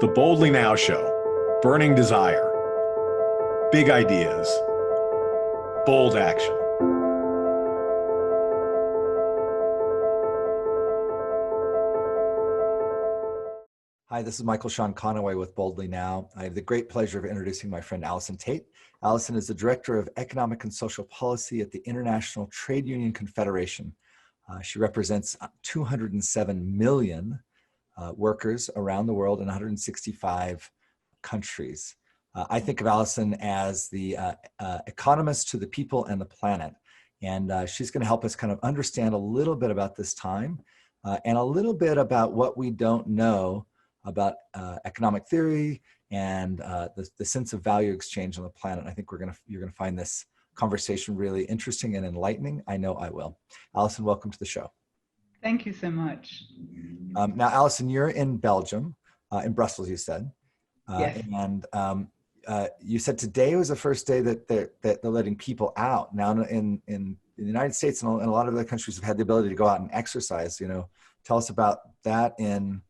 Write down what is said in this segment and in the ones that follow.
The Boldly Now Show. Burning desire. Big ideas. Bold action. Hi, this is Michael Sean Conaway with Boldly Now. I have the great pleasure of introducing my friend Alison Tate. Alison is the Director of Economic and Social Policy at the International Trade Union Confederation. She represents 207 million workers around the world in 165 countries. I think of Alison as the economist to the people and the planet. And she's going to help us kind of understand a little bit about this time and a little bit about what we don't know about economic theory and the sense of value exchange on the planet. I think you're gonna find this conversation really interesting and enlightening. I know I will. Alison, welcome to the show. Thank you so much. Now, Alison, you're in Belgium, in Brussels, you said. Yes. And you said today was the first day that they're letting people out. Now, in the United States and a lot of other countries have had the ability to go out and exercise. Tell us about that in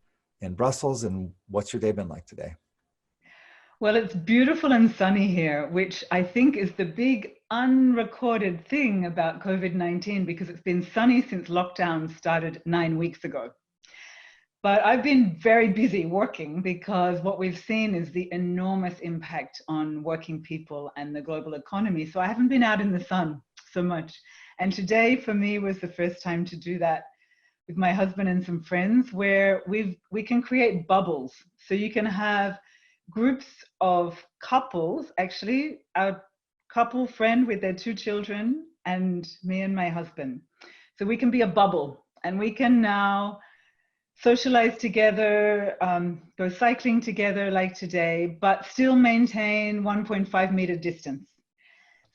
Brussels, and what's your day been like today? Well, it's beautiful and sunny here, which I think is the big unrecorded thing about COVID-19, because it's been sunny since lockdown started 9 weeks ago. But I've been very busy working because what we've seen is the enormous impact on working people and the global economy. So I haven't been out in the sun so much. And today for me was the first time to do that with my husband and some friends, where we can create bubbles. So you can have groups of couples, actually, a couple friend with their 2 children and me and my husband. So we can be a bubble, and we can now socialize together, go cycling together like today, but still maintain 1.5 meter distance.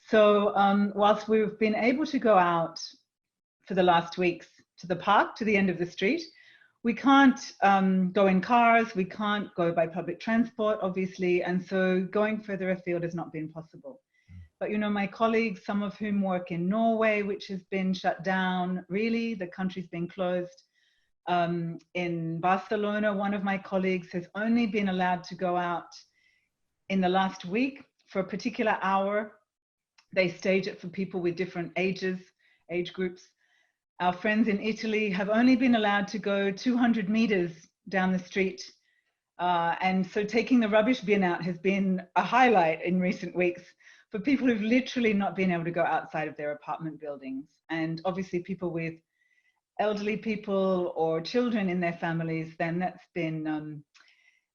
So whilst we've been able to go out for the last weeks to the park, to the end of the street, we can't go in cars, we can't go by public transport, obviously, and so going further afield has not been possible. But my colleagues, some of whom work in Norway, which has been shut down, really, the country's been closed. In Barcelona, one of my colleagues has only been allowed to go out in the last week for a particular hour. They stage it for people with different age groups. Our friends in Italy have only been allowed to go 200 meters down the street. And so taking the rubbish bin out has been a highlight in recent weeks for people who've literally not been able to go outside of their apartment buildings. And obviously people with elderly people or children in their families, then that's been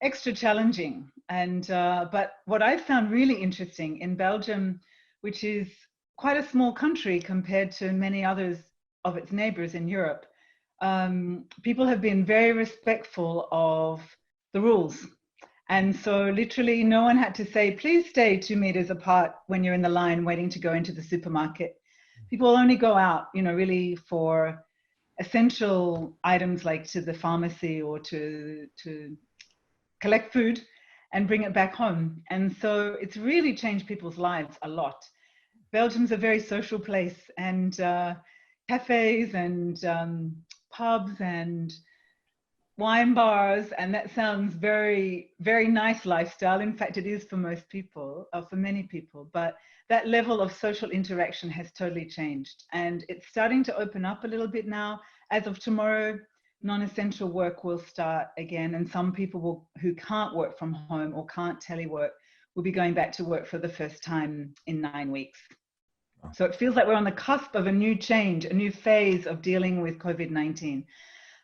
extra challenging. And but what I found really interesting in Belgium, which is quite a small country compared to many others of its neighbors in Europe, people have been very respectful of the rules. And so literally no one had to say, please stay 2 meters apart when you're in the line waiting to go into the supermarket. People only go out, really for essential items like to the pharmacy or to collect food and bring it back home. And so it's really changed people's lives a lot. Belgium's a very social place, and cafes and pubs and wine bars, and that sounds very, very nice lifestyle. In fact, it is for most people, for many people, but that level of social interaction has totally changed. And it's starting to open up a little bit now. As of tomorrow, non-essential work will start again, and some people who can't work from home or can't telework will be going back to work for the first time in 9 weeks. So it feels like we're on the cusp of a new change, a new phase of dealing with COVID-19.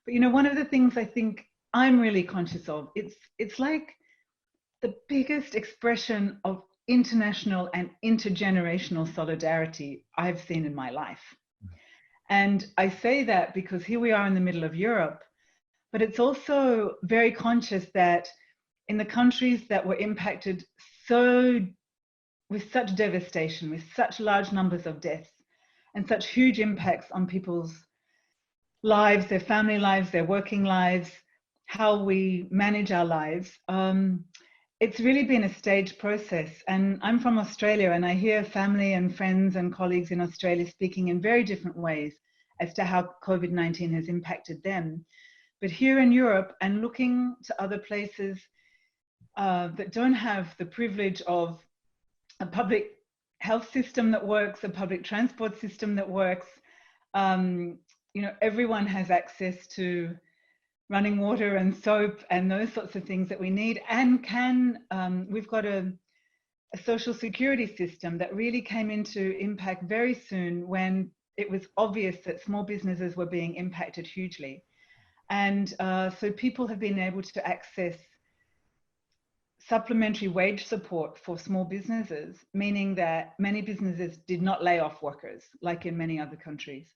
But one of the things I think I'm really conscious of, it's like the biggest expression of international and intergenerational solidarity I've seen in my life. And I say that because here we are in the middle of Europe, but it's also very conscious that in the countries that were impacted with such devastation, with such large numbers of deaths and such huge impacts on people's lives, their family lives, their working lives, how we manage our lives, it's really been a staged process. And I'm from Australia, and I hear family and friends and colleagues in Australia speaking in very different ways as to how COVID-19 has impacted them. But here in Europe, and looking to other places, that don't have the privilege of a public health system that works, a public transport system that works. You know, everyone has access to running water and soap and those sorts of things that we need, and we've got a social security system that really came into impact very soon when it was obvious that small businesses were being impacted hugely. And so people have been able to access supplementary wage support for small businesses, meaning that many businesses did not lay off workers like in many other countries.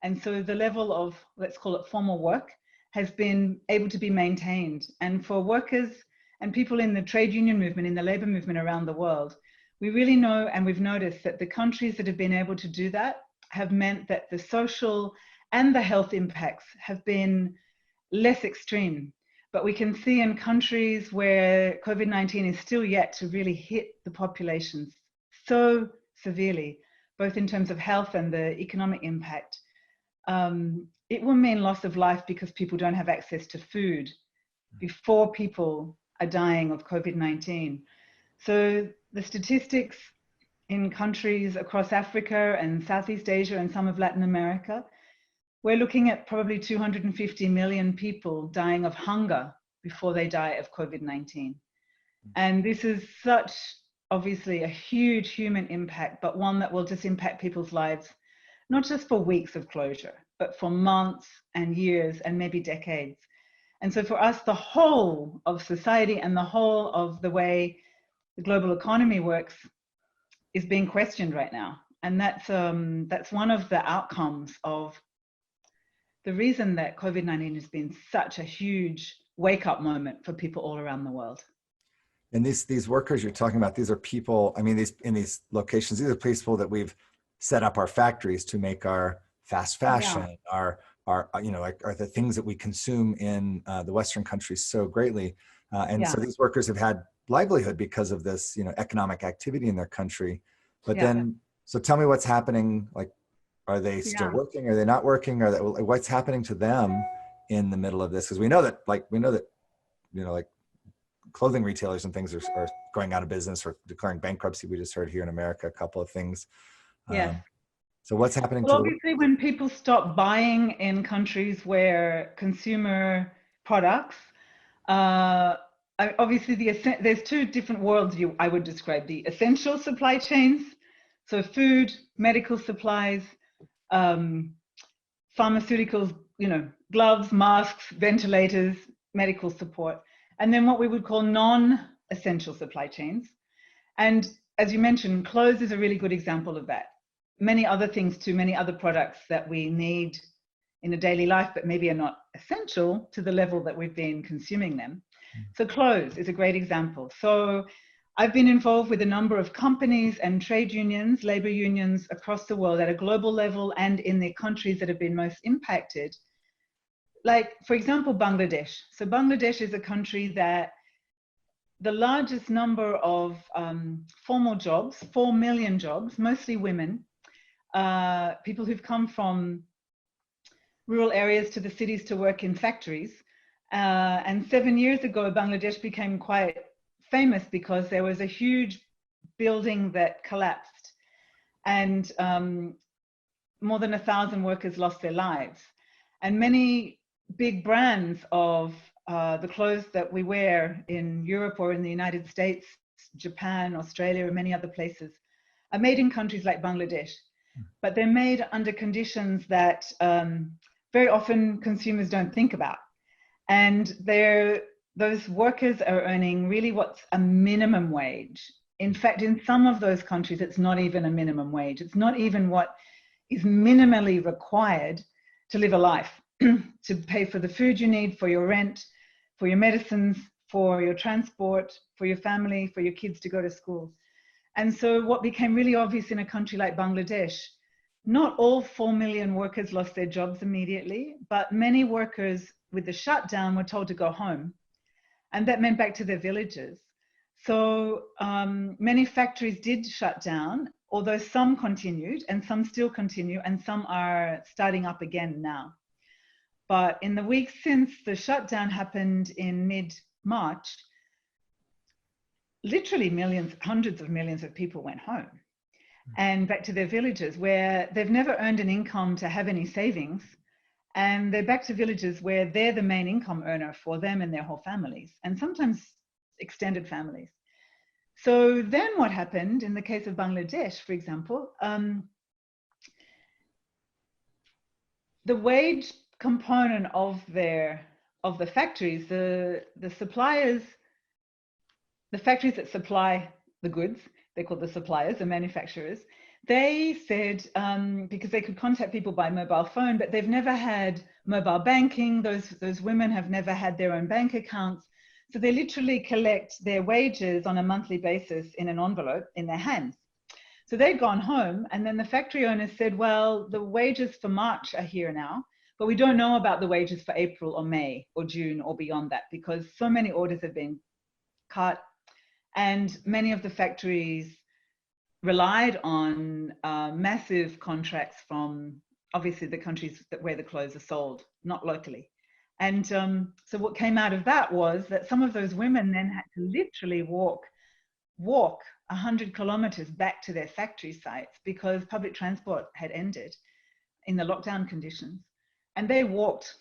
And so the level of, let's call it formal work, has been able to be maintained. And for workers and people in the trade union movement, in the labor movement around the world, we really know, and we've noticed that the countries that have been able to do that have meant that the social and the health impacts have been less extreme. But we can see in countries where COVID-19 is still yet to really hit the populations so severely, both in terms of health and the economic impact, it will mean loss of life because people don't have access to food before people are dying of COVID-19. So the statistics in countries across Africa and Southeast Asia and some of Latin America, we're looking at probably 250 million people dying of hunger before they die of COVID-19. And this is such, obviously, a huge human impact, but one that will just impact people's lives, not just for weeks of closure, but for months and years and maybe decades. And so for us, the whole of society and the whole of the way the global economy works is being questioned right now. And that's one of the outcomes of the reason that COVID-19 has been such a huge wake-up moment for people all around the world. And these workers you're talking about, these are people, I mean, in these locations, these are people that we've set up our factories to make our fast fashion, our you know, are the things that we consume in the Western countries so greatly. So these workers have had livelihood because of this, you know, economic activity in their country. But then, so tell me what's happening, like, are they still working? Are they not working? Or what's happening to them in the middle of this? Because we know that, you know, like clothing retailers and things are going out of business or declaring bankruptcy. We just heard here in America a couple of things. So what's happening to obviously when people stop buying in countries where consumer products, obviously there's two different worlds I would describe: the essential supply chains, so food, medical supplies, pharmaceuticals, you know, gloves, masks, ventilators, medical support, and then what we would call non-essential supply chains. And as you mentioned, clothes is a really good example of that. Many other things too, many other products that we need in a daily life, but maybe are not essential to the level that we've been consuming them. So clothes is a great example. So I've been involved with a number of companies and trade unions, labor unions across the world at a global level and in the countries that have been most impacted. Like, for example, Bangladesh. So Bangladesh is a country that the largest number of formal jobs, 4 million jobs, mostly women, people who've come from rural areas to the cities to work in factories. And 7 years ago, Bangladesh became quite famous because there was a huge building that collapsed and more than 1,000 workers lost their lives. And many big brands of the clothes that we wear in Europe or in the United States, Japan, Australia, and many other places are made in countries like Bangladesh. But they're made under conditions that very often consumers don't think about. And those workers are earning really what's a minimum wage. In fact, in some of those countries, it's not even a minimum wage. It's not even what is minimally required to live a life, to pay for the food you need, for your rent, for your medicines, for your transport, for your family, for your kids to go to school. And so what became really obvious in a country like Bangladesh, not all 4 million workers lost their jobs immediately, but many workers with the shutdown were told to go home. And that meant back to their villages. So many factories did shut down, although some continued and some still continue and some are starting up again now. But in the weeks since the shutdown happened in mid-March, literally millions, hundreds of millions of people went home and back to their villages where they've never earned an income to have any savings. And they're back to villages where they're the main income earner for them and their whole families, and sometimes extended families. So then what happened in the case of Bangladesh, for example, the wage component of the factories, the suppliers, the factories that supply the goods, they're called the suppliers, the manufacturers, they said, because they could contact people by mobile phone, but they've never had mobile banking. Those women have never had their own bank accounts. So they literally collect their wages on a monthly basis in an envelope in their hands. So they'd gone home, and then the factory owners said, well, the wages for March are here now, but we don't know about the wages for April or May or June or beyond that, because so many orders have been cut, and many of the factories relied on massive contracts from obviously the countries where the clothes are sold, not locally. And so what came out of that was that some of those women then had to literally walk 100 kilometers back to their factory sites because public transport had ended in the lockdown conditions. And they walked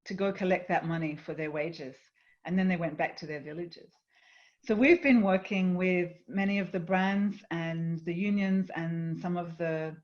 to go collect that money for their wages. And then they went back to their villages. So we've been working with many of the brands and the unions and some of the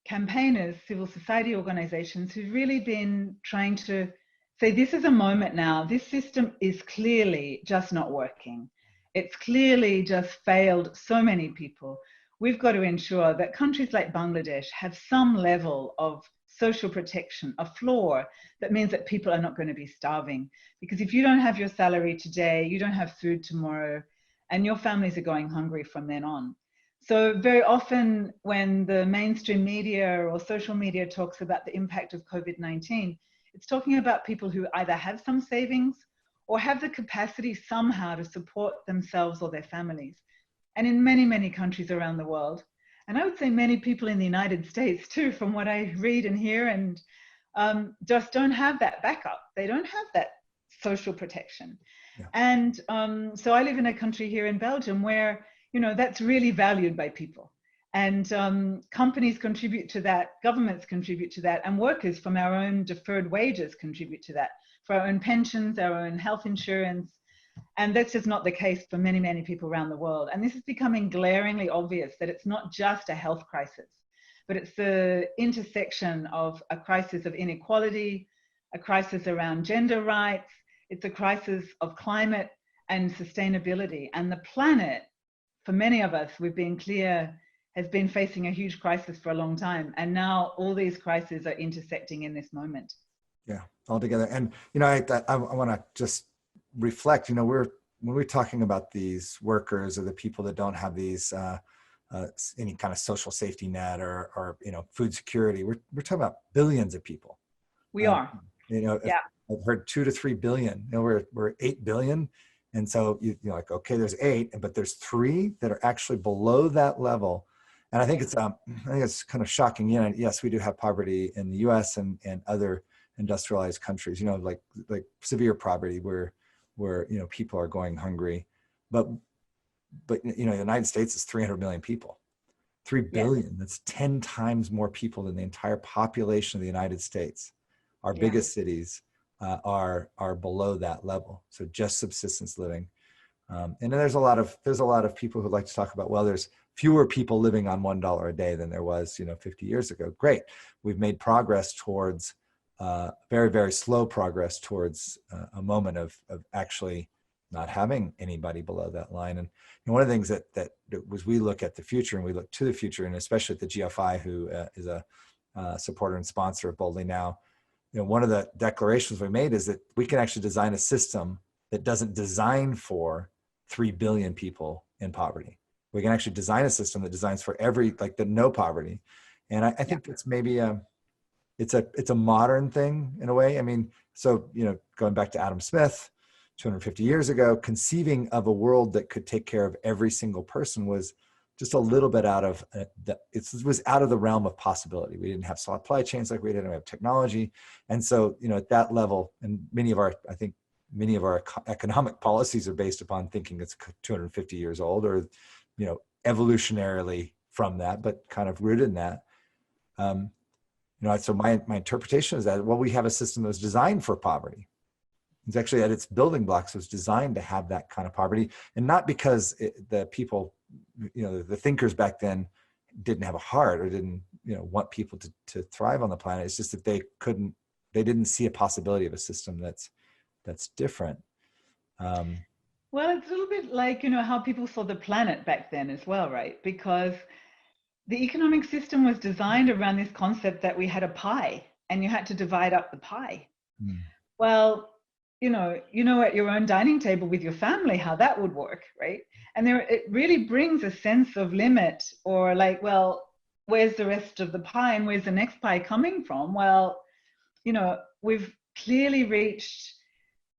campaigners, civil society organizations who've really been trying to say, this is a moment now. This system is clearly just not working. It's clearly just failed so many people. We've got to ensure that countries like Bangladesh have some level of social protection, a floor that means that people are not going to be starving. Because if you don't have your salary today, you don't have food tomorrow, and your families are going hungry from then on. So very often when the mainstream media or social media talks about the impact of COVID-19, it's talking about people who either have some savings or have the capacity somehow to support themselves or their families. And in many, many countries around the world, and I would say many people in the United States too, from what I read and hear, and just don't have that backup. They don't have that social protection. Yeah. And so I live in a country here in Belgium where, you know, that's really valued by people. And companies contribute to that, governments contribute to that, and workers from our own deferred wages contribute to that, for our own pensions, our own health insurance. And that's just not the case for many, many people around the world. And this is becoming glaringly obvious that it's not just a health crisis, but it's the intersection of a crisis of inequality, a crisis around gender rights, it's a crisis of climate and sustainability. And the planet, for many of us, we've been clear, has been facing a huge crisis for a long time. And now all these crises are intersecting in this moment. Yeah, all together. And, you know, I want to just reflect, you know, when we're talking about these workers or the people that don't have these, any kind of social safety net or you know, food security, we're talking about billions of people. We are. You know, yeah. I've heard 2 to 3 billion. You know, we're 8 billion. And so you're like, okay, there's 8, but there's 3 that are actually below that level. And I think it's kind of shocking. You know, yes, we do have poverty in the U.S. and other industrialized countries, you know, like severe poverty where you know, people are going hungry, but you know, the United States is 300 million people, 3 billion. That's 10 times more people than the entire population of the United States. Our biggest cities are below that level. So just subsistence living. And then there's a lot of people who like to talk about, well, there's fewer people living on $1 a day than there was, you know, 50 years ago. Great. We've made progress towards very, very slow progress towards a moment of actually not having anybody below that line. And one of the things that was, we look at the future and we look to the future, and especially at the GFI, who is a supporter and sponsor of Boldly Now, you know, one of the declarations we made is that we can actually design a system that doesn't design for 3 billion people in poverty. We can actually design a system that designs for the no poverty. And I think that's maybe it's a modern thing in a way. I mean, so, you know, going back to Adam Smith, 250 years ago, conceiving of a world that could take care of every single person was just a little bit out of it was out of the realm of possibility. We didn't have supply chains like we did, and we have technology. And so, you know, at that level, and many of our, I think, many of our economic policies are based upon thinking it's 250 years old, or, evolutionarily from that, but kind of rooted in that. So my interpretation is that, well, we have a system that was designed for poverty. It's actually at its building blocks was designed to have that kind of poverty, and not because the people, the thinkers back then didn't have a heart or didn't, want people to thrive on the planet. It's just that they didn't see a possibility of a system that's different. Well, it's a little bit like, how people saw the planet back then as well, right? Because the economic system was designed around this concept that we had a pie and you had to divide up the pie. Well, you know at your own dining table with your family how that would work, right? And it really brings a sense of limit, or like, well, where's the rest of the pie and where's the next pie coming from? Well, we've clearly reached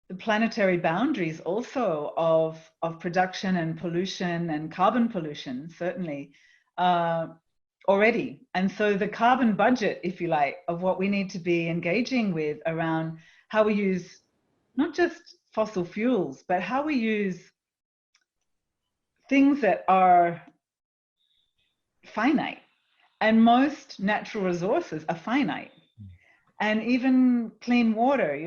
the planetary boundaries also of production and pollution and carbon pollution, certainly, already. And so the carbon budget, if you like, of what we need to be engaging with around how we use not just fossil fuels, but how we use things that are finite. And most natural resources are finite. And even clean water,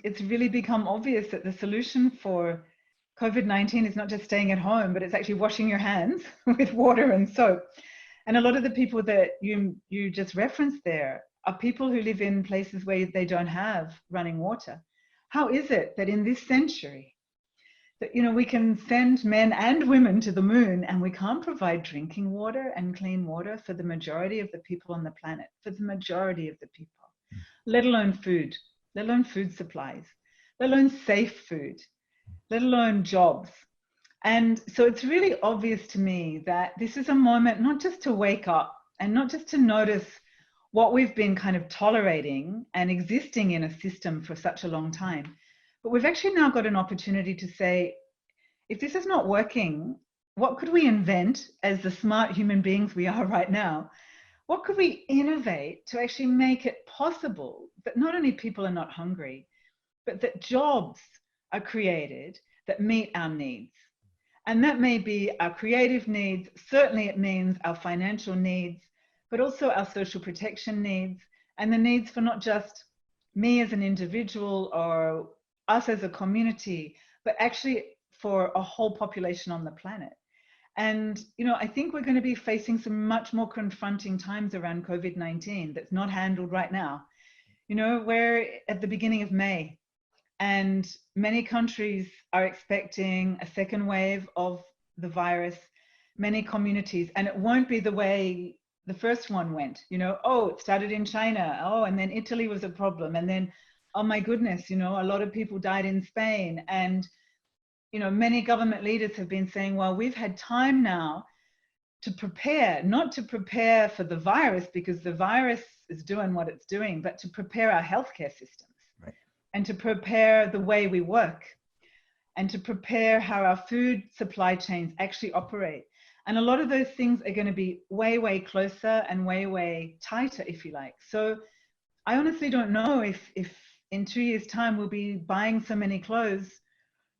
it's really become obvious that the solution for COVID-19 is not just staying at home, but it's actually washing your hands with water and soap. And a lot of the people that you just referenced there are people who live in places where they don't have running water. How is it that in this century that, we can send men and women to the moon and we can't provide drinking water and clean water for the majority of the people on the planet, for the majority of the people? Let alone food supplies, let alone safe food, let alone jobs. And so it's really obvious to me that this is a moment not just to wake up and not just to notice what we've been kind of tolerating and existing in a system for such a long time, but we've actually now got an opportunity to say, if this is not working, what could we invent as the smart human beings we are right now? What could we innovate to actually make it possible that not only people are not hungry, but that jobs are created that meet our needs? And that may be our creative needs. Certainly it means our financial needs, but also our social protection needs, and the needs for not just me as an individual or us as a community, but actually for a whole population on the planet. And, I think we're going to be facing some much more confronting times around COVID-19 that's not handled right now. We're at the beginning of May, and many countries are expecting a second wave of the virus, many communities, and it won't be the way the first one went. It started in China, and then Italy was a problem, and then, oh my goodness, a lot of people died in Spain. And many government leaders have been saying, well, we've had time now to prepare, not to prepare for the virus because the virus is doing what it's doing, but to prepare our healthcare systems, right, and to prepare the way we work, and to prepare how our food supply chains actually operate. And a lot of those things are going to be way, way closer and way, way tighter, if you like. So I honestly don't know if in 2 years' time we'll be buying so many clothes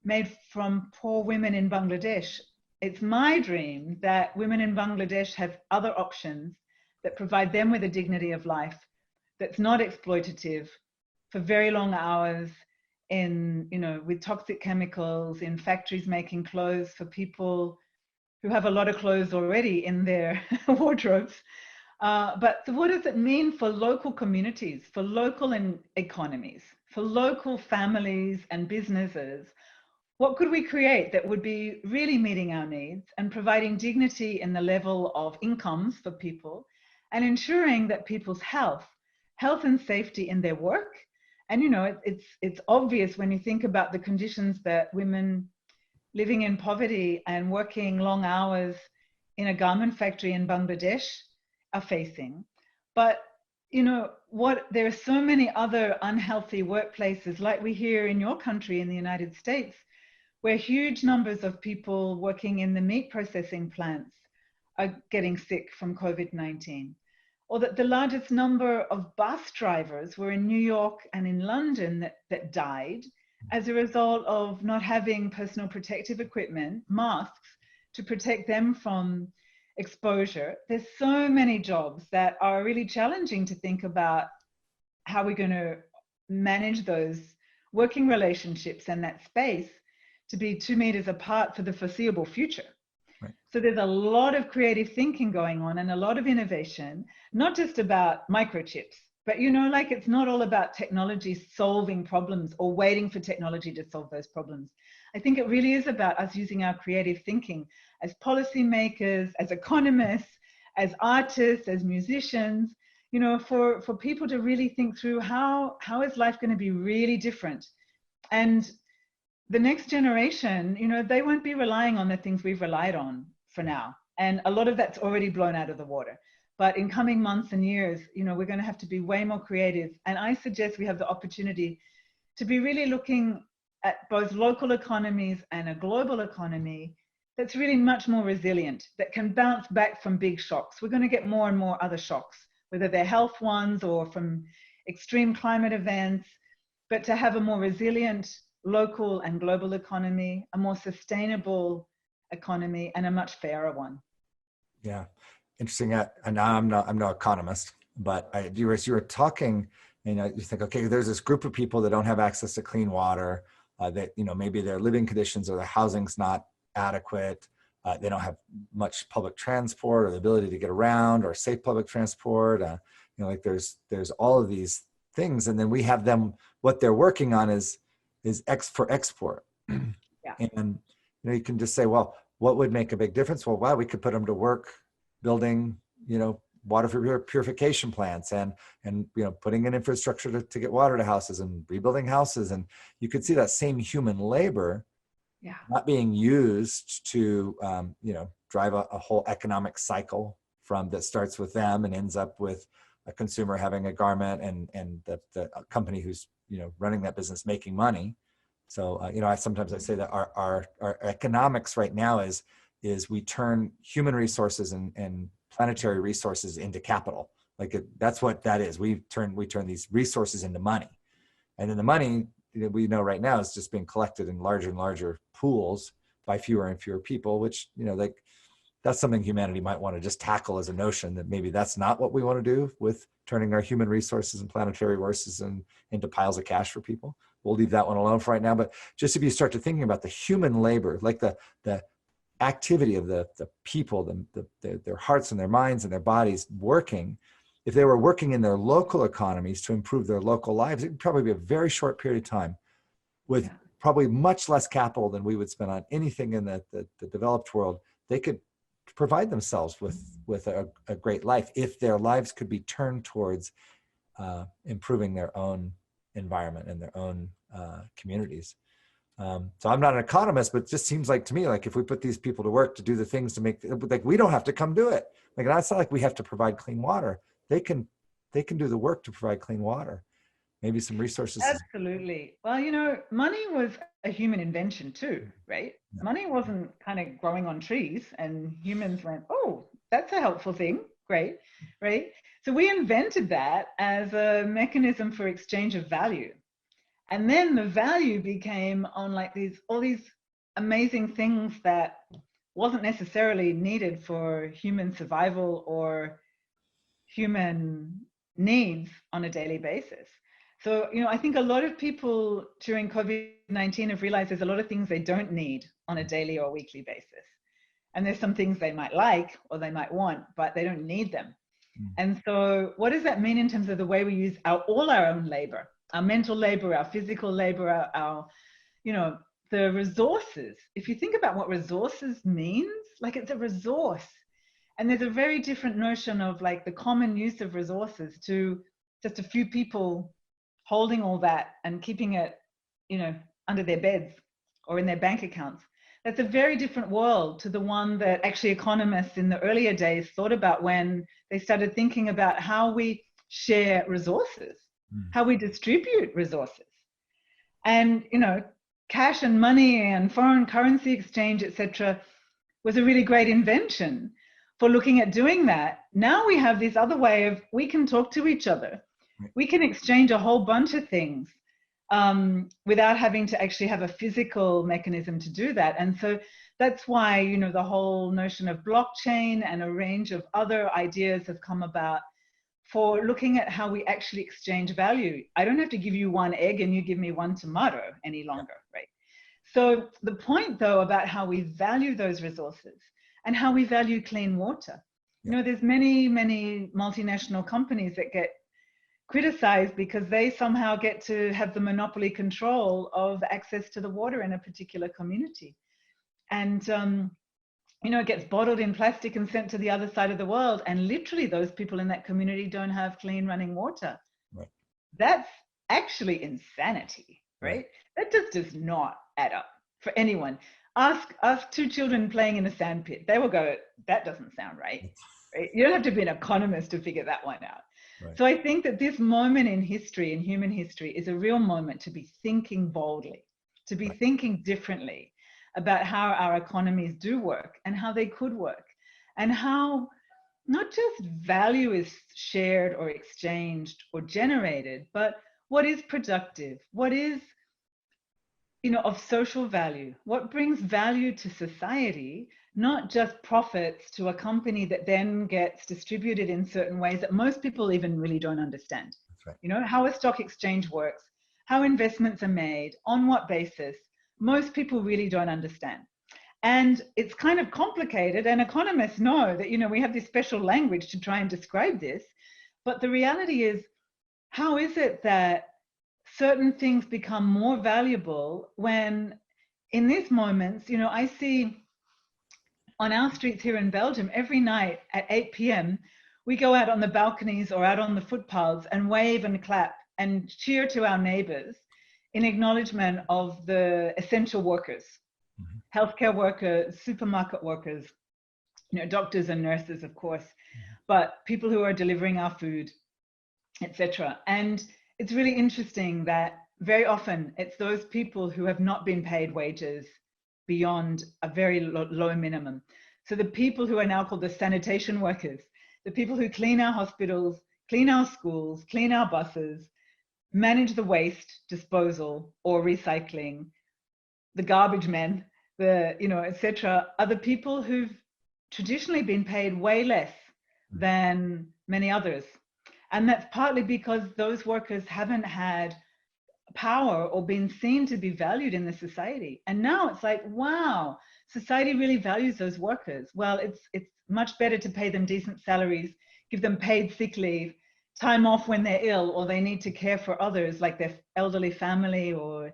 made from poor women in Bangladesh. It's my dream that women in Bangladesh have other options that provide them with a dignity of life that's not exploitative for very long hours with toxic chemicals in factories making clothes for people who have a lot of clothes already in their wardrobes. But what does it mean for local communities, for local economies, for local families and businesses? What could we create that would be really meeting our needs and providing dignity in the level of incomes for people, and ensuring that people's health and safety in their work? And it's obvious when you think about the conditions that women living in poverty and working long hours in a garment factory in Bangladesh are facing. But there are so many other unhealthy workplaces, like we hear in your country, in the United States, where huge numbers of people working in the meat processing plants are getting sick from COVID-19. Or that the largest number of bus drivers were in New York and in London that died, as a result of not having personal protective equipment, masks, to protect them from exposure. There's so many jobs that are really challenging to think about how we're going to manage those working relationships and that space to be 2 meters apart for the foreseeable future. Right. So there's a lot of creative thinking going on and a lot of innovation, not just about microchips, but like it's not all about technology solving problems or waiting for technology to solve those problems. I think it really is about us using our creative thinking as policymakers, as economists, as artists, as musicians, for people to really think through how is life going to be really different. And the next generation, they won't be relying on the things we've relied on for now. And a lot of that's already blown out of the water. But in coming months and years, we're going to have to be way more creative. And I suggest we have the opportunity to be really looking at both local economies and a global economy that's really much more resilient, that can bounce back from big shocks. We're going to get more and more other shocks, whether they're health ones or from extreme climate events, but to have a more resilient local and global economy, a more sustainable economy, and a much fairer one. Yeah, interesting. And I'm no economist, but you were talking, you think, okay, there's this group of people that don't have access to clean water, that maybe their living conditions or their housing's not adequate. They don't have much public transport or the ability to get around or safe public transport. There's all of these things, and then we have them. What they're working on is for export. Yeah. And you can just say, well, what would make a big difference? Well, wow, we could put them to work building, water purification plants and putting in infrastructure to get water to houses and rebuilding houses. And you could see that same human labor not being used to, drive a whole economic cycle that starts with them and ends up with a consumer having a garment and the company who's, running that business making money. So, sometimes I say that our economics right now is we turn human resources and planetary resources into capital. That's what that is. We turn these resources into money. And then the money we know right now is just being collected in larger and larger pools by fewer and fewer people, which, that's something humanity might want to just tackle as a notion that maybe that's not what we want to do with turning our human resources and planetary resources into piles of cash for people. We'll leave that one alone for right now. But just if you start to thinking about the human labor, like the activity of the people, their hearts and their minds and their bodies working, if they were working in their local economies to improve their local lives, it would probably be a very short period of time with probably much less capital than we would spend on anything in the developed world. They could provide themselves with a great life if their lives could be turned towards improving their own environment and their own communities. So I'm not an economist, but it just seems like to me, like if we put these people to work to do the things to make, we don't have to come do it. It's not like we have to provide clean water. They can do the work to provide clean water. Maybe some resources. Absolutely. Well, money was a human invention too, right? Yeah. Money wasn't kind of growing on trees and humans went, oh, that's a helpful thing. Great, right? So we invented that as a mechanism for exchange of value. And then the value became on all these amazing things that wasn't necessarily needed for human survival or human needs on a daily basis. So, I think a lot of people during COVID-19 have realized there's a lot of things they don't need on a daily or weekly basis. And there's some things they might like or they might want, but they don't need them. And so what does that mean in terms of the way we use all our own labor, our mental labor, our physical labor, our the resources? If you think about what resources means, it's a resource. And there's a very different notion of the common use of resources to just a few people holding all that and keeping it, under their beds or in their bank accounts. That's a very different world to the one that actually economists in the earlier days thought about when they started thinking about how we share resources, how we distribute resources. And, cash and money and foreign currency exchange, etc., was a really great invention for looking at doing that. Now we have this other way of, we can talk to each other. We can exchange a whole bunch of things without having to actually have a physical mechanism to do that. And so that's why, you know, the whole notion of blockchain and a range of other ideas have come about for looking at how we actually exchange value. I don't have to give you one egg and you give me one tomato any longer, right? So the point, though, about how we value those resources and how we value clean water. You know, there's many, many multinational companies that get criticized because they somehow get to have the monopoly control of access to the water in a particular community. And, you know, it gets bottled in plastic and sent to the other side of the world. And literally those people in that community don't have clean running water. Right. That's actually insanity, right? That just does not add up for anyone. Ask 2 children playing in a sandpit. They will go, that doesn't sound right. Right? You don't have to be an economist to figure that one out. Right. So I think that this moment in history, in human history, is a real moment to be thinking boldly, to be thinking differently about how our economies do work and how they could work, and how not just value is shared or exchanged or generated, but what is productive, what is, you know, of social value, what brings value to society, not just profits to a company that then gets distributed in certain ways that most people even really don't understand. That's right. You know, how a stock exchange works, how investments are made, on what basis, most people really don't understand. And it's kind of complicated, and economists know that, you know, we have this special language to try and describe this, but the reality is, how is it that certain things become more valuable when in these moments, you know, I see on our streets here in Belgium, every night at 8 p.m., we go out on the balconies or out on the footpaths and wave and clap and cheer to our neighbors in acknowledgement of the essential workers, healthcare workers, supermarket workers, you know, doctors and nurses, of course, but people who are delivering our food, etc. And it's really interesting that very often it's those people who have not been paid wages beyond a very low minimum. So the people who are now called the sanitation workers, the people who clean our hospitals, clean our schools, clean our buses, manage the waste disposal or recycling, the garbage men, the, you know, etc., are the people who've traditionally been paid way less than many others. And that's partly because those workers haven't had power or been seen to be valued in the society. And now it's like, wow, society really values those workers. Well, it's much better to pay them decent salaries, give them paid sick leave, time off when they're ill or they need to care for others like their elderly family or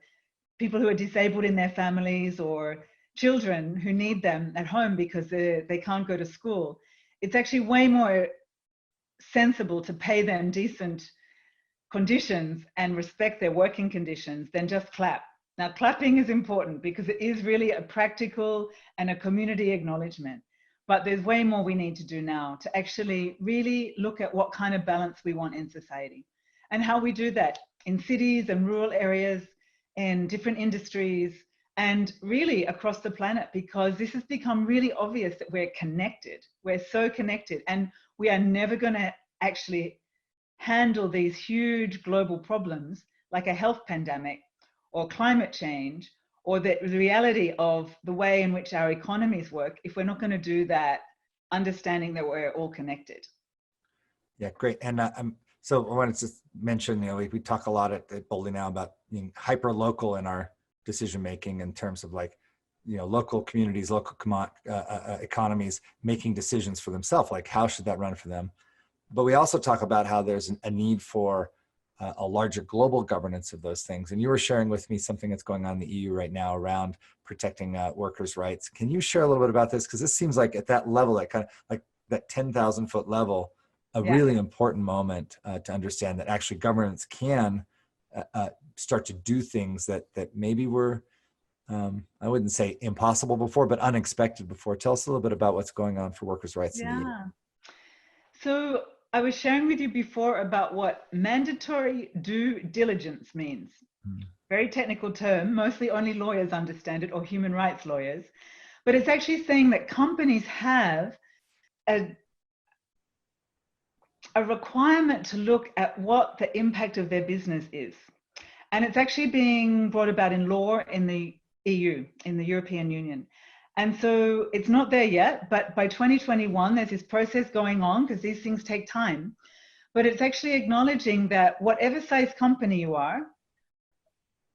people who are disabled in their families or children who need them at home because they can't go to school. It's actually way more sensible to pay them decent conditions and respect their working conditions than just clap. Now, clapping is important because it is really a practical and a community acknowledgement. But there's way more we need to do now to actually really look at what kind of balance we want in society and how we do that in cities and rural areas, in different industries, and really across the planet, because this has become really obvious that we're connected. We're so connected, and we are never going to actually handle these huge global problems like a health pandemic or climate change or the reality of the way in which our economies work if we're not going to do that, understanding that we're all connected. Yeah, great. And so I wanted to mention, you know, we talk a lot at Boldly now about being hyper local in our decision making in terms of, like, you know, local communities, local economies making decisions for themselves, like how should that run for them. But we also talk about how there's a need for a larger global governance of those things. And you were sharing with me something that's going on in the EU right now around protecting workers' rights. Can you share a little bit about this? Because this seems like at that level, that kind of like that 10,000 foot level, a really important moment to understand that actually governments can start to do things that maybe were, I wouldn't say impossible before, but unexpected before. Tell us a little bit about what's going on for workers' rights in the EU. So I was sharing with you before about what mandatory due diligence means. Very technical term, mostly only lawyers understand it, or human rights lawyers. But it's actually saying that companies have a requirement to look at what the impact of their business is. And it's actually being brought about in law in the EU, in the European Union. And so it's not there yet, but by 2021, there's this process going on because these things take time. But it's actually acknowledging that whatever size company you are,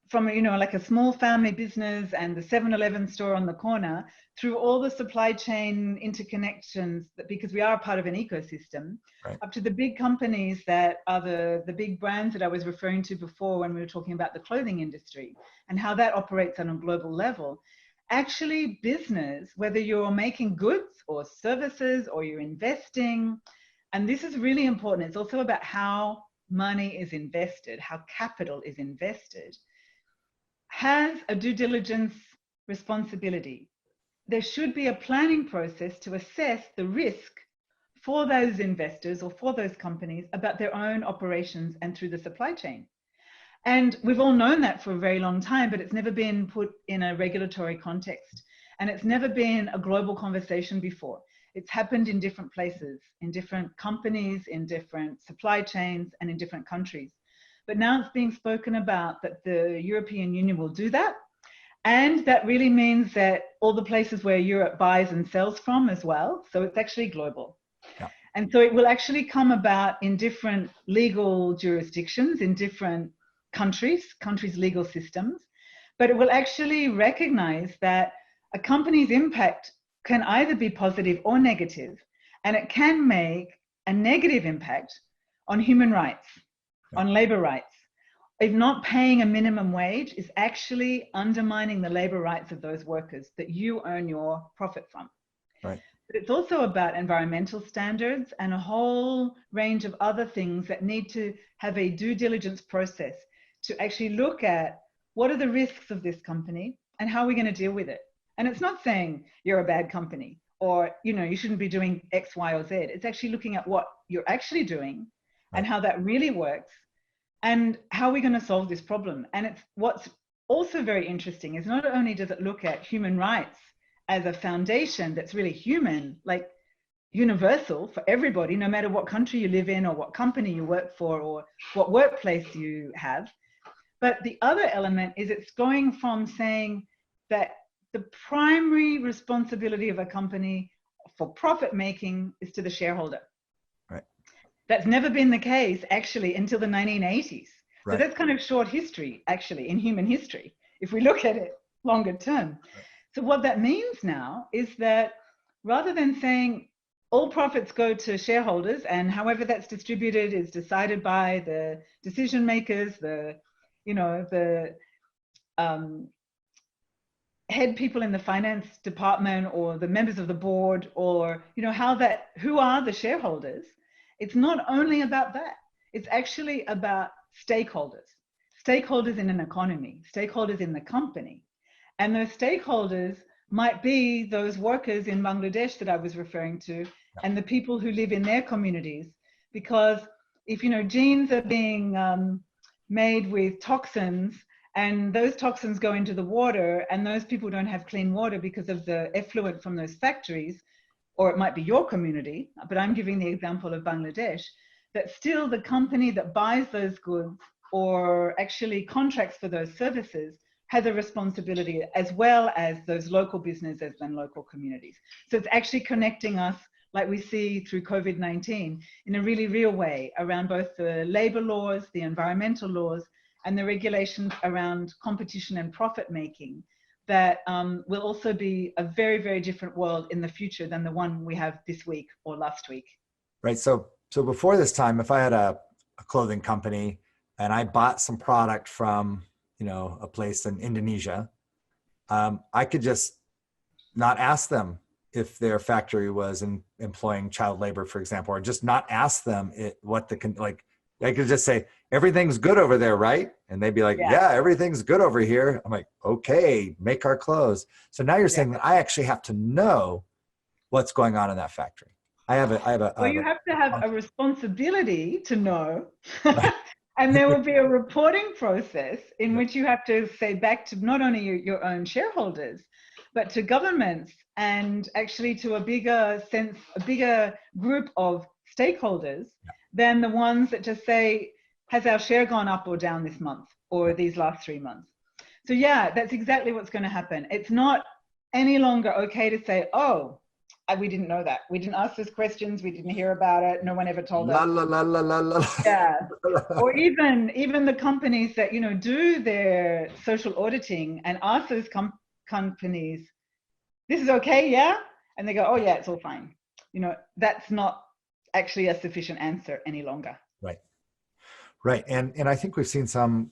from, you know, like a small family business and the 7-Eleven store on the corner, through all the supply chain interconnections, that because we are part of an ecosystem, right, up to the big companies that are the big brands that I was referring to before when we were talking about the clothing industry and how that operates on a global level. Actually, business, whether you're making goods or services or you're investing, and this is really important, it's also about how money is invested, how capital is invested, has a due diligence responsibility. There should be a planning process to assess the risk for those investors or for those companies about their own operations and through the supply chain. And we've all known that for a very long time, but it's never been put in a regulatory context. And it's never been a global conversation before. It's happened in different places, in different companies, in different supply chains, and in different countries. But now it's being spoken about that the European Union will do that. And that really means that all the places where Europe buys and sells from as well. So it's actually global. yeah, And so it will actually come about in different legal jurisdictions, in different countries' legal systems. But it will actually recognize that a company's impact can either be positive or negative. And it can make a negative impact on human rights, on labor rights. If not paying a minimum wage is actually undermining the labor rights of those workers that you earn your profit from. right, But it's also about environmental standards and a whole range of other things that need to have a due diligence process to actually look at what are the risks of this company and how are we going to deal with it. And it's not saying you're a bad company or, you know, you shouldn't be doing X, Y, or Z. It's actually looking at what you're actually doing and how that really works and how we're going to solve this problem. And it's what's also very interesting is not only does it look at human rights as a foundation that's really human, like universal for everybody, no matter what country you live in or what company you work for or what workplace you have. But the other element is it's going from saying that the primary responsibility of a company for profit making is to the shareholder. right, That's never been the case actually until the 1980s. right. So that's kind of short history actually in human history, if we look at it longer term. Right. So what that means now is that rather than saying all profits go to shareholders and however that's distributed is decided by the decision makers, the, you know, the head people in the finance department or the members of the board or, you know, who are the shareholders. It's not only about that. It's actually about stakeholders in an economy, stakeholders in the company. And those stakeholders might be those workers in Bangladesh that I was referring to and the people who live in their communities. Because if, you know, jeans are being made with toxins and those toxins go into the water and those people don't have clean water because of the effluent from those factories, or it might be your community, but I'm giving the example of Bangladesh, that still the company that buys those goods or actually contracts for those services has a responsibility as well as those local businesses and local communities. So it's actually connecting us like we see through COVID-19 in a really real way around both the labor laws, the environmental laws, and the regulations around competition and profit making that will also be a very, very different world in the future than the one we have this week or last week. Right. So before this time, if I had a clothing company and I bought some product from, you know, a place in Indonesia, I could just not ask them if their factory was employing child labor, for example, or just not ask them I could just say, everything's good over there, right? And they'd be like, yeah, everything's good over here. I'm like, okay, make our clothes. So now you're saying that I actually have to know what's going on in that factory. Well, you have to have a responsibility to know. And there will be a reporting process in which you have to say back to not only your own shareholders, but to governments and actually to a bigger group of stakeholders than the ones that just say, has our share gone up or down this month? or these last 3 months. So yeah, that's exactly what's going to happen. It's not any longer okay to say, oh, we didn't know that. We didn't ask those questions. We didn't hear about it. No one ever told us. La la la la la. Yeah. Or even the companies that, do their social auditing and ask those companies, this is okay, yeah? And they go, oh yeah, it's all fine. That's not actually a sufficient answer any longer. Right. Right. And I think we've seen some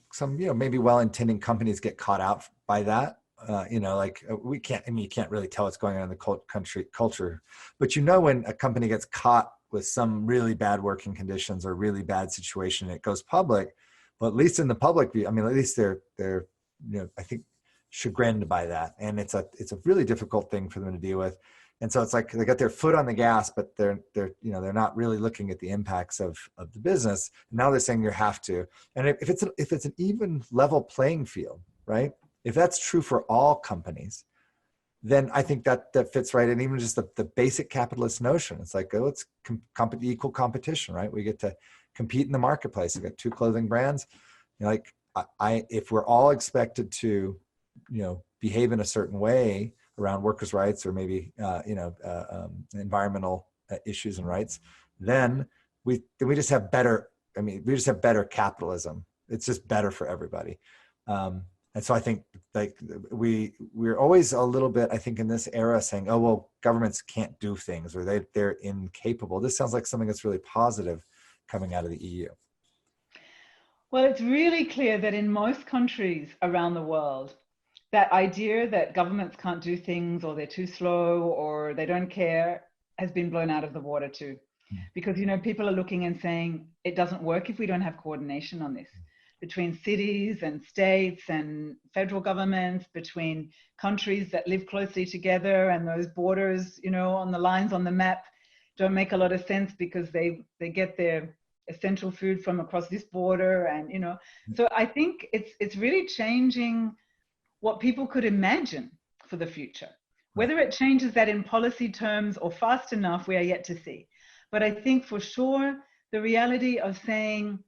maybe well-intending companies get caught out by that. You can't really tell what's going on in the culture, but when a company gets caught with some really bad working conditions or really bad situation, it goes public. But at least in the public view, at least they're I think chagrined by that, and it's a really difficult thing for them to deal with. And so it's like they got their foot on the gas, but they're not really looking at the impacts of the business. Now they're saying you have to. And if it's an even level playing field, right? If that's true for all companies, then I think that fits right. And even just the basic capitalist notion, it's like, oh, it's equal competition, right? We get to compete in the marketplace. We've got 2 clothing brands. If we're all expected to, behave in a certain way around workers' rights or maybe environmental issues and rights, then we just have better. We just have better capitalism. It's just better for everybody. And so I think we're always a little bit, I think, in this era saying, oh, well, governments can't do things or they're incapable. This sounds like something that's really positive coming out of the EU. Well, it's really clear that in most countries around the world, that idea that governments can't do things or they're too slow or they don't care has been blown out of the water too. Because, people are looking and saying it doesn't work if we don't have coordination on this between cities and states and federal governments, between countries that live closely together, and those borders, on the lines on the map don't make a lot of sense because they get their essential food from across this border. And, so I think it's really changing what people could imagine for the future. Whether it changes that in policy terms or fast enough, we are yet to see. But I think for sure, the reality of saying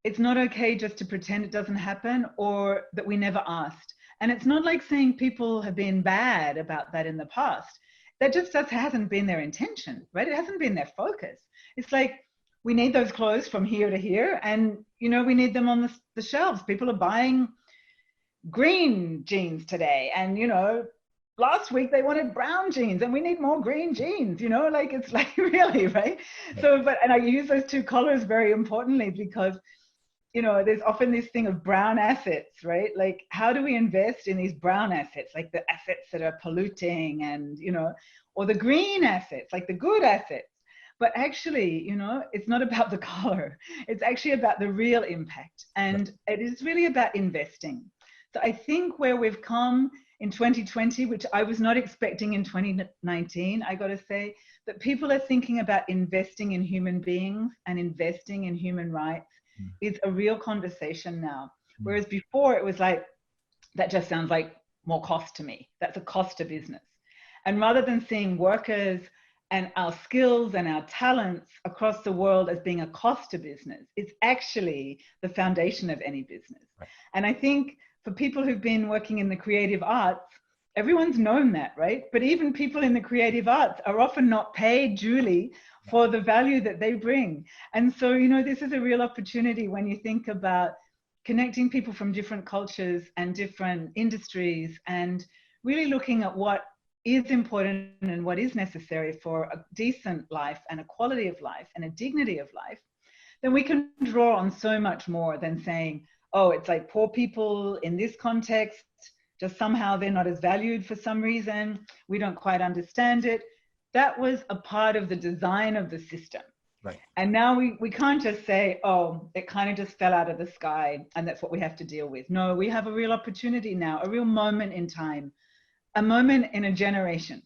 it's not okay just to pretend it doesn't happen or that we never asked. And it's not like saying people have been bad about that in the past. That just hasn't been their intention, right? It hasn't been their focus. It's like, we need those clothes from here to here, and, we need them on the shelves. People are buying green jeans today, and, last week they wanted brown jeans, and we need more green jeans, it's like, really, right? So, and I use those 2 colors very importantly because, there's often this thing of brown assets, right? Like, how do we invest in these brown assets, like the assets that are polluting and, or the green assets, like the good assets? But actually, it's not about the color. It's actually about the real impact. And it is really about investing. So I think where we've come in 2020, which I was not expecting in 2019, I got to say, that people are thinking about investing in human beings and investing in human rights is a real conversation now. Whereas before it was like, that just sounds like more cost to me. That's a cost to business. And rather than seeing workers and our skills and our talents across the world as being a cost to business, it's actually the foundation of any business. Right. And I think for people who've been working in the creative arts, everyone's known that, right? But even people in the creative arts are often not paid duly for the value that they bring. And so, this is a real opportunity when you think about connecting people from different cultures and different industries and really looking at what is important and what is necessary for a decent life and a quality of life and a dignity of life, then we can draw on so much more than saying, oh, it's like poor people in this context, just somehow they're not as valued for some reason. We don't quite understand it. That was a part of the design of the system. Right. And now we can't just say, oh, it kind of just fell out of the sky and that's what we have to deal with. No, we have a real opportunity now, a real moment in time, a moment in a generation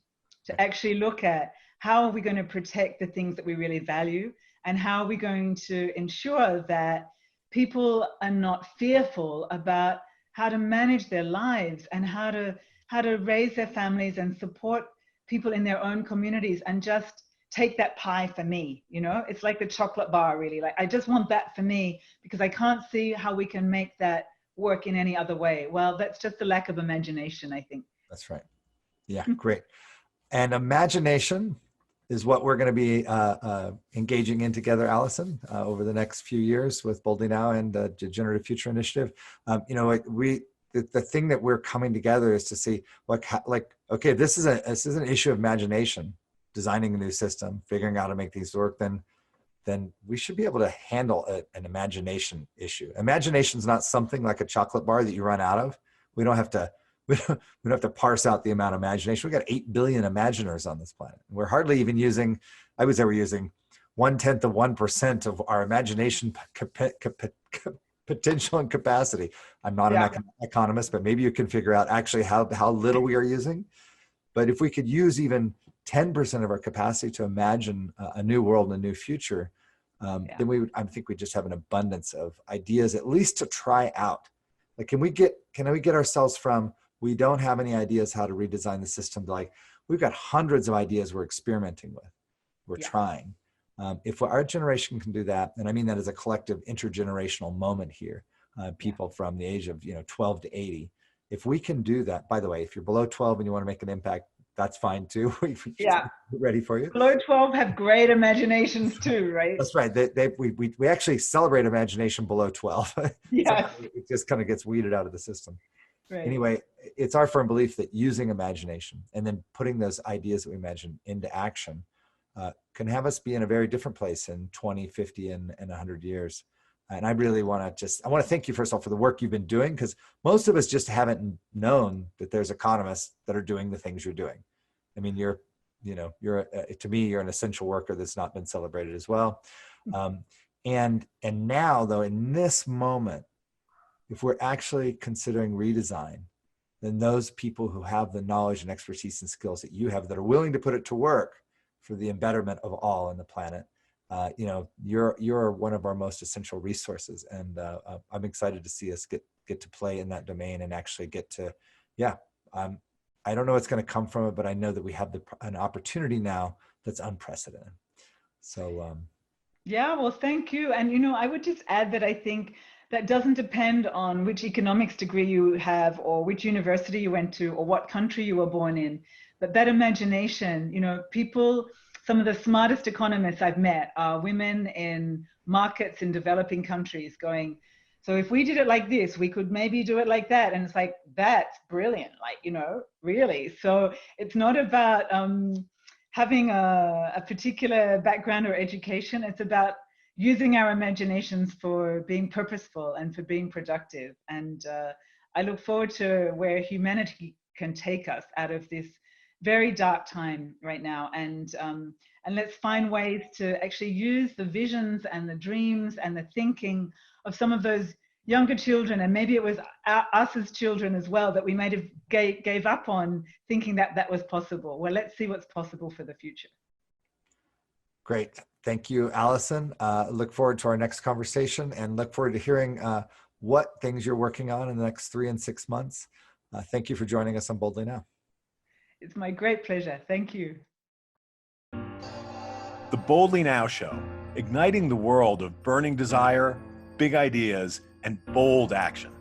to actually look at how are we going to protect the things that we really value, and how are we going to ensure that people are not fearful about how to manage their lives and how to raise their families and support people in their own communities and just take that pie for me. It's like the chocolate bar, really. Like, I just want that for me because I can't see how we can make that work in any other way. Well, that's just a lack of imagination, I think. That's right. Yeah, great. And imagination is what we're going to be engaging in together, Alison, over the next few years with Boldly Now and the Generative Future Initiative. The thing that we're coming together is to see okay, this is an issue of imagination, designing a new system, figuring out how to make these work, then we should be able to handle an imagination issue. Imagination is not something like a chocolate bar that you run out of. We don't have to parse out the amount of imagination. We've got 8 billion imaginers on this planet. We're hardly even using, I would say we're using 1/10 of 1% of our imagination potential and capacity. I'm not an economist, but maybe you can figure out actually how little we are using. But if we could use even 10% of our capacity to imagine a new world and a new future, then I think we just have an abundance of ideas, at least to try out. Like, can we get ourselves from, we don't have any ideas how to redesign the system, to like, we've got hundreds of ideas we're experimenting with, we're trying. If our generation can do that, and I mean that as a collective intergenerational moment here, people from the age of 12 to 80, if we can do that, by the way, if you're below 12 and you want to make an impact, that's fine too. We're ready for you. Below 12 have great imaginations too, right? That's right. We actually celebrate imagination below 12. Yes. It just kind of gets weeded out of the system. Right. Anyway, it's our firm belief that using imagination and then putting those ideas that we imagine into action can have us be in a very different place in 20, 50, and 100 years. And I really want to thank you, first of all, for the work you've been doing, because most of us just haven't known that there's economists that are doing the things you're doing. I mean, to me, you're an essential worker that's not been celebrated as well. And now, though, in this moment, if we're actually considering redesign, then those people who have the knowledge and expertise and skills that you have that are willing to put it to work for the betterment of all on the planet, you're one of our most essential resources. And I'm excited to see us get to play in that domain and actually get to, I don't know what's going to come from it, but I know that we have an opportunity now that's unprecedented. So, well, thank you. And, I would just add that I think that doesn't depend on which economics degree you have or which university you went to or what country you were born in. But that imagination, people, some of the smartest economists I've met are women in markets in developing countries going, so if we did it like this, we could maybe do it like that. And it's like, that's brilliant, really. So it's not about having a particular background or education. It's about using our imaginations for being purposeful and for being productive. And I look forward to where humanity can take us out of this very dark time right now. And let's find ways to actually use the visions and the dreams and the thinking of some of those younger children, and maybe it was us as children as well, that we might have gave up on thinking that was possible. Well, let's see what's possible for the future. Great. Thank you, Alison. Look forward to our next conversation and look forward to hearing what things you're working on in the next 3 and 6 months. Thank you for joining us on Boldly Now. It's my great pleasure. Thank you. The Boldly Now Show, igniting the world of burning desire, big ideas, and bold action.